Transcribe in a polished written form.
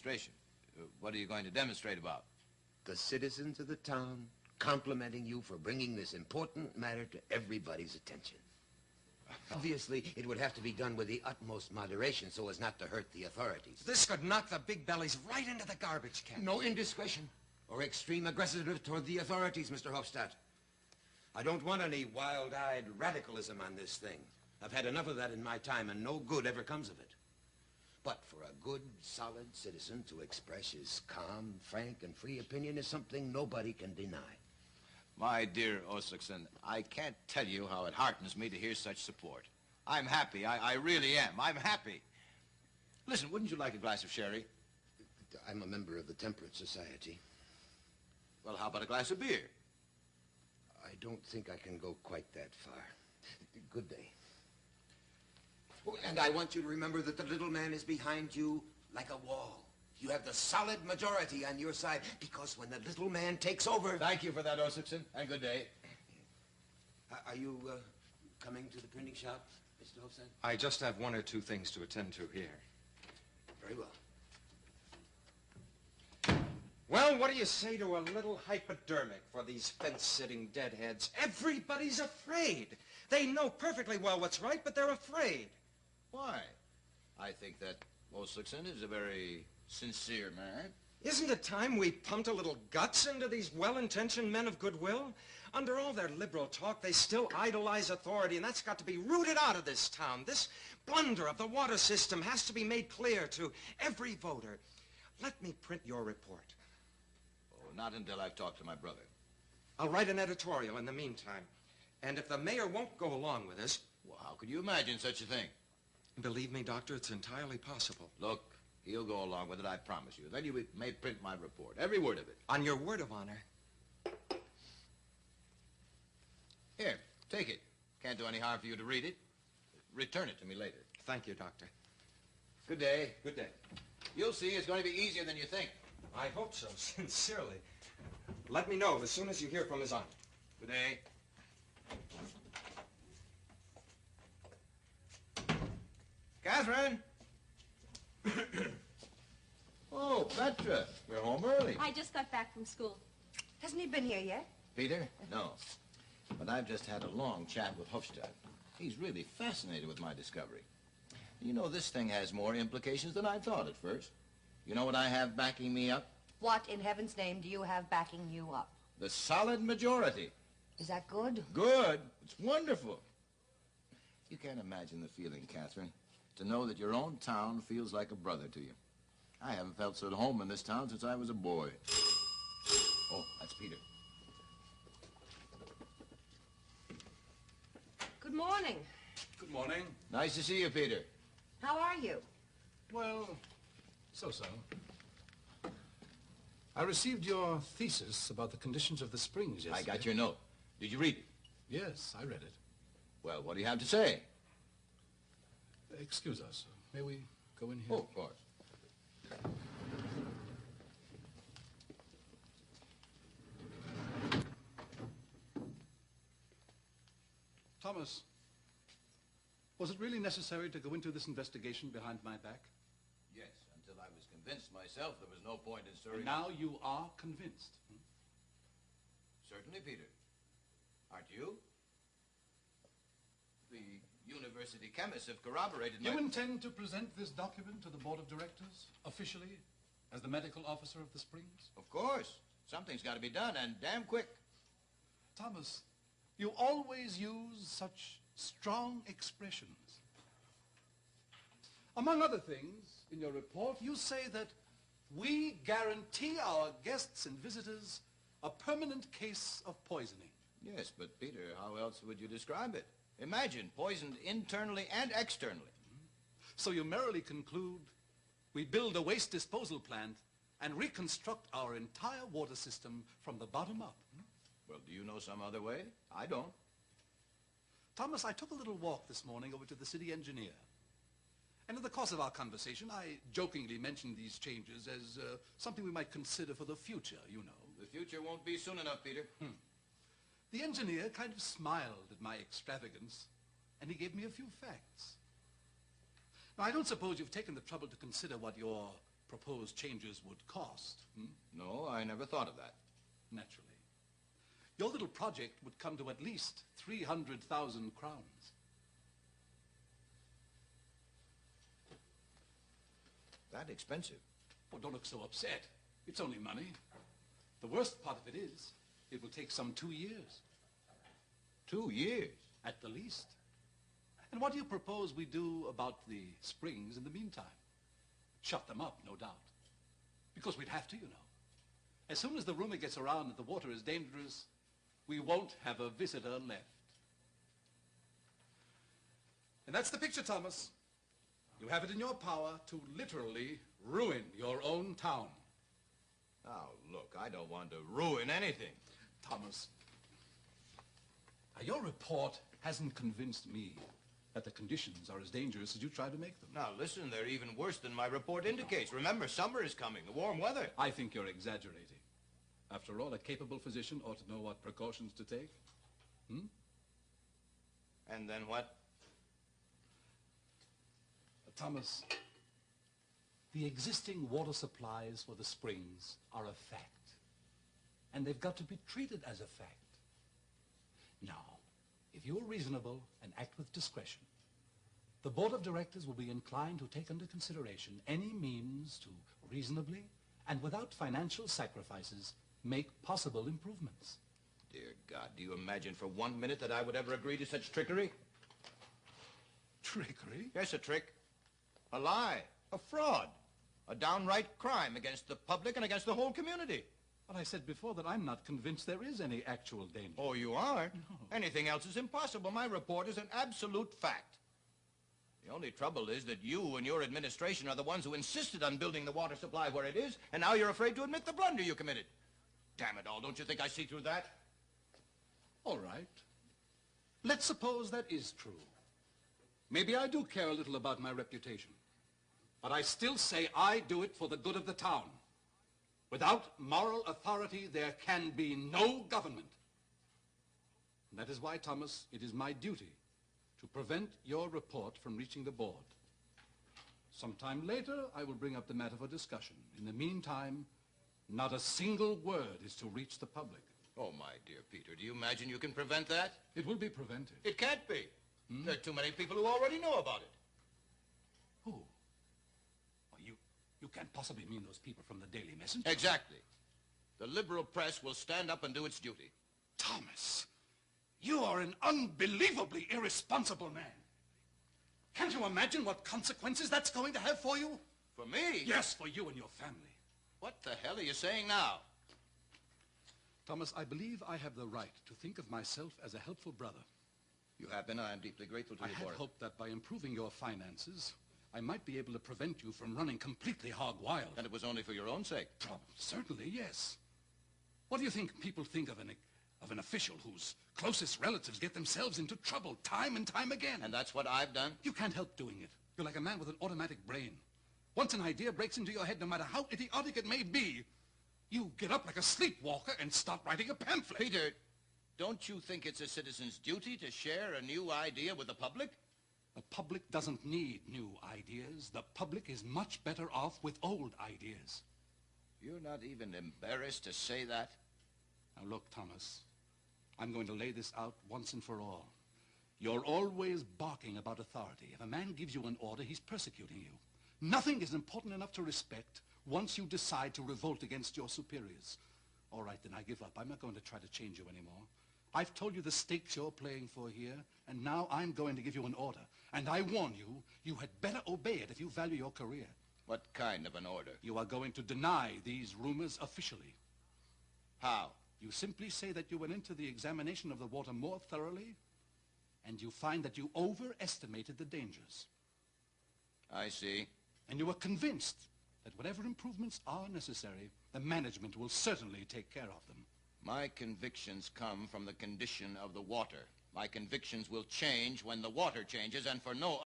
demonstration. What are you going to demonstrate about? The citizens of the town complimenting you for bringing this important matter to everybody's attention. Obviously, it would have to be done with the utmost moderation so as not to hurt the authorities. This could knock the big bellies right into the garbage can. No indiscretion or extreme aggressiveness toward the authorities, Mr. Hofstadt. I don't want any wild-eyed radicalism on this thing. I've had enough of that in my time, and no good ever comes of it. But for a good, solid citizen to express his calm, frank, and free opinion is something nobody can deny. My dear Osriksson, I can't tell you how it heartens me to hear such support. I'm happy. I really am. I'm happy. Listen, wouldn't you like a glass of sherry? I'm a member of the Temperance Society. Well, how about a glass of beer? I don't think I can go quite that far. Good day. Oh, and I want you to remember that the little man is behind you like a wall. You have the solid majority on your side, because when the little man takes over... Thank you for that, Osriksson, and good day. Are you coming to the printing shop, Mr. Hofstadt? I just have one or two things to attend to here. Very well. Well, what do you say to a little hypodermic for these fence-sitting deadheads? Everybody's afraid. They know perfectly well what's right, but they're afraid. Why? I think that Osriksson is a very sincere man. Isn't it time we pumped a little guts into these well-intentioned men of goodwill? Under all their liberal talk, they still idolize authority, and that's got to be rooted out of this town. This blunder of the water system has to be made clear to every voter. Let me print your report. Oh, not until I've talked to my brother. I'll write an editorial in the meantime. And if the mayor won't go along with us... Well, how could you imagine such a thing? Believe me, Doctor, it's entirely possible. Look, he'll go along with it, I promise you. Then you may print my report, every word of it. On your word of honor. Here, take it. Can't do any harm for you to read it. Return it to me later. Thank you, Doctor. Good day. Good day. You'll see, it's going to be easier than you think. I hope so, sincerely. Let me know as soon as you hear from His Honor. Good day. Catherine! Oh, Petra, you're home early. I just got back from school. Hasn't he been here yet? Peter? No. But I've just had a long chat with Hofstadt. He's really fascinated with my discovery. You know, this thing has more implications than I thought at first. You know what I have backing me up? What in heaven's name do you have backing you up? The solid majority. Is that good? Good. It's wonderful. You can't imagine the feeling, Catherine, to know that your own town feels like a brother to you. I haven't felt so at home in this town since I was a boy. Oh, that's Peter. Good morning. Good morning. Nice to see you, Peter. How are you? Well, so-so. I received your thesis about the conditions of the springs yesterday. I got your note. Did you read it? Yes, I read it. Well, what do you have to say? Excuse us. May we go in here? Oh, of course. Thomas, was it really necessary to go into this investigation behind my back? Yes, until I was convinced myself there was no point in stirring... And now you are convinced. Certainly, Peter. Aren't you? The university chemists have corroborated my... You intend to present this document to the board of directors, officially, as the medical officer of the springs? Of course. Something's got to be done, and damn quick. Thomas, you always use such strong expressions. Among other things, in your report, you say that we guarantee our guests and visitors a permanent case of poisoning. Yes, but Peter, how else would you describe it? Imagine, poisoned internally and externally. So you merrily conclude we build a waste disposal plant and reconstruct our entire water system from the bottom up. Well, do you know some other way? I don't. Thomas, I took a little walk this morning over to the city engineer. And in the course of our conversation, I jokingly mentioned these changes as something we might consider for the future, you know. The future won't be soon enough, Peter. The engineer kind of smiled at my extravagance, and he gave me a few facts. Now, I don't suppose you've taken the trouble to consider what your proposed changes would cost. No, I never thought of that. Naturally. Your little project would come to at least 300,000 crowns. That expensive? Oh, don't look so upset. It's only money. The worst part of it is, it will take some 2 years. 2 years? At the least. And what do you propose we do about the springs in the meantime? Shut them up, no doubt. Because we'd have to, you know. As soon as the rumor gets around that the water is dangerous, we won't have a visitor left. And that's the picture, Thomas. You have it in your power to literally ruin your own town. Now, look, I don't want to ruin anything. Thomas, your report hasn't convinced me that the conditions are as dangerous as you try to make them. Now, listen, they're even worse than my report indicates. Remember, summer is coming, the warm weather. I think you're exaggerating. After all, a capable physician ought to know what precautions to take. And then what? Thomas, the existing water supplies for the springs are a fact. And they've got to be treated as a fact. Now, if you're reasonable and act with discretion, the board of directors will be inclined to take under consideration any means to reasonably and without financial sacrifices make possible improvements. Dear God, do you imagine for 1 minute that I would ever agree to such trickery? Trickery? Yes, a trick. A lie. A fraud. A downright crime against the public and against the whole community. But I said before that I'm not convinced there is any actual danger. Oh, you aren't? No. Anything else is impossible. My report is an absolute fact. The only trouble is that you and your administration are the ones who insisted on building the water supply where it is, and now you're afraid to admit the blunder you committed. Damn it all, don't you think I see through that? All right. Let's suppose that is true. Maybe I do care a little about my reputation. But I still say I do it for the good of the town. Without moral authority, there can be no government. And that is why, Thomas, it is my duty to prevent your report from reaching the board. Sometime later, I will bring up the matter for discussion. In the meantime, not a single word is to reach the public. Oh, my dear Peter, do you imagine you can prevent that? It will be prevented. It can't be. There are too many people who already know about it. Who? Well, you can't possibly mean those people from the Daily Messenger. Exactly. The liberal press will stand up and do its duty. Thomas, you are an unbelievably irresponsible man. Can't you imagine what consequences that's going to have for you? For me? Yes, for you and your family. What the hell are you saying now? Thomas, I believe I have the right to think of myself as a helpful brother. You have been. I am deeply grateful to I you had for it. hoped that by improving your finances, I might be able to prevent you from running completely hog wild. And it was only for your own sake. Certainly, yes. What do you think people think of an official whose closest relatives get themselves into trouble time and time again? And that's what I've done? You can't help doing it. You're like a man with an automatic brain. Once an idea breaks into your head, no matter how idiotic it may be, you get up like a sleepwalker and start writing a pamphlet. Peter, don't you think it's a citizen's duty to share a new idea with the public? The public doesn't need new ideas. The public is much better off with old ideas. You're not even embarrassed to say that? Now look, Thomas, I'm going to lay this out once and for all. You're always barking about authority. If a man gives you an order, he's persecuting you. Nothing is important enough to respect once you decide to revolt against your superiors. All right, then I give up. I'm not going to try to change you anymore. I've told you the stakes you're playing for here, and now I'm going to give you an order. And I warn you, you had better obey it if you value your career. What kind of an order? You are going to deny these rumors officially. How? You simply say that you went into the examination of the water more thoroughly, and you find that you overestimated the dangers. I see. And you are convinced that whatever improvements are necessary, the management will certainly take care of them. My convictions come from the condition of the water. My convictions will change when the water changes, and for no